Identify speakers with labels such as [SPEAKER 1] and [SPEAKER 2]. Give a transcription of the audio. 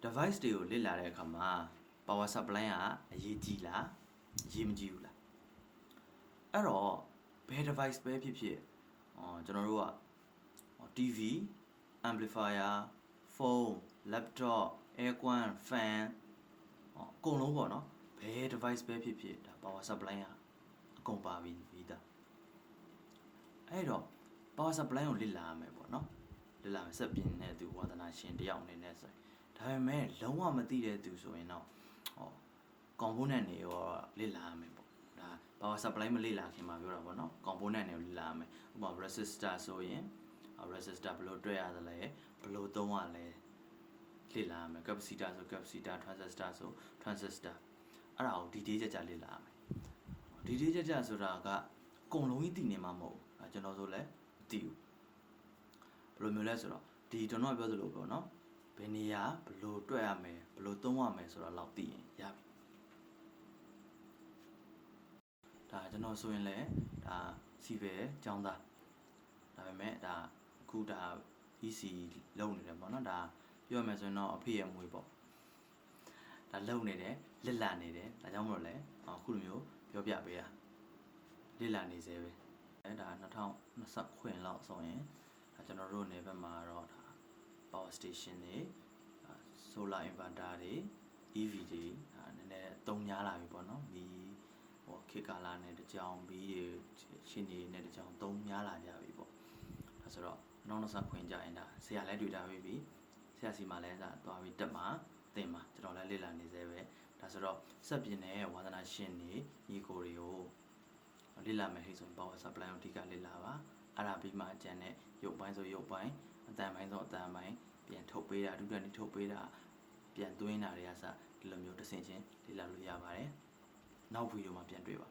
[SPEAKER 1] device တွေကိုလေ့လာတဲ့အခါမှာ power supply ကအရေးကြီးလားအရေးမကြီးဘူးလားအဲ့တော့ဘယ် device ပဲဖြစ်ဖြစ်ကျွန်တော်တို့က TV amplifier phone laptop aircon fan အကုန်လုံးပေါ့နော်ဘယ် device ပဲဖြစ်ဖြစ်ဒါ power supply ကအကုန်ပါပြီးသားအဲ့တော့ power supply ကိုလေ့လာရမယ်ပေါ့နော်လေ့လာမယ်စက်ပြင်တဲ့သူဝါသနာရှင်တယောက်အနေနဲ့ဆိုရင်ဒါပေမဲ့လုံးဝမသိတဲ့သူဆိုရင်တော့component တွေရောလေ့လာရမယ်ပေါ့ဒါ power supply မလေ့လာခင်မှာပြောတာပေါ့နော် component တွေကိုလေ့လာရမယ်ဥပမာ resistor ဆိုရင် resistor ဘယ်လိုတွဲရသလဲဘယ်လိုသုံးရလဲလေ့လာရမယ် capacitor ဆို capacitor transistor ဆို transistor အဲ့ဒါကို detail ကြလေ့လာရမယ် detail ကြဆိုတာကအကုန်လုံးကြီးသိနေမှာမဟုတ်ဘူးကျွန်တော်ဆိုလည်းမသိဘူးဘယ်လိုမျိုးလဲဆိုတော့ဒီကျွန်တော်ပြောသလိုပေါ့နော်ဘယ်နေရာဘယ်လိုတွက်ရမယ်ဘယ်လိုသုံးရမယ်ဆိုတာတော့သိရင်ရပြီဒါကျွန်တော်ဆိုရင်လည်းဒါစီပဲចောင်းသားဒါပေမဲ့ဒါအခုဒါ EC လုံနေတယ်ပေါ့နော်ဒါပြောရမယ်ဆိုရင်တော့အဖေရဲ့မွေးပေါ့ဒါလုံနေတယ်လက်လာနေတယ်ဒါကြောင့်မလို့လဲအခုလိုမျိုးပြောပြပေးတာလက်လာနေစေပဲအဲဒါ2020ခွင်လောက်ဆိုရင်ဒါကျွန်တော်တို့နေဘက်မှာတော့ဒါ power station တွေ solar inverter တွေ EV တွေဒါနည်းနည်းတုံများလာပြီပေါ့နော်ဒီခေတ်ကာလနဲ့တကြောင်ပြီးရှင်နေနဲ့တကြောင်တုံများလာကြပြီပေါ့ဒါဆိုတော့2020ခွင်ကြရင်ဒါဆရာလည်းတွေ့တာပြီဆရာစီမှာလည်းဒါသွားပြီးတက်မှာတင်မှာကျွန်တော်လည်းလေ့လာနေသေးပဲဒါဆိုတော့စက်ပြင်နဲ့ဝါသနာရှင်တွေညီကိုတွေကိုလေ့လာမယ်ဟိဆိုရင် power supply ကိုအဓိကလေ့လာပါအဲ့ဒါပြီးမှကျန်တဲ့ရုပ်ပိုင်းဆိုရုပ်ပိုင်းအတန်ပိုင်းဆိုအတန်ပိုင်းပြန်ထုတ်ပေးတာဒုတိယနေ့ထုတ်ပေးတာပြန်သွင်းတာတွေကစဒီလိုမျိုးတစ်ဆင့်ချင်းလေ့လာလို့ရပါတယ်နောက်ဗီဒီယိုမှာပြန်တွေ့ပါ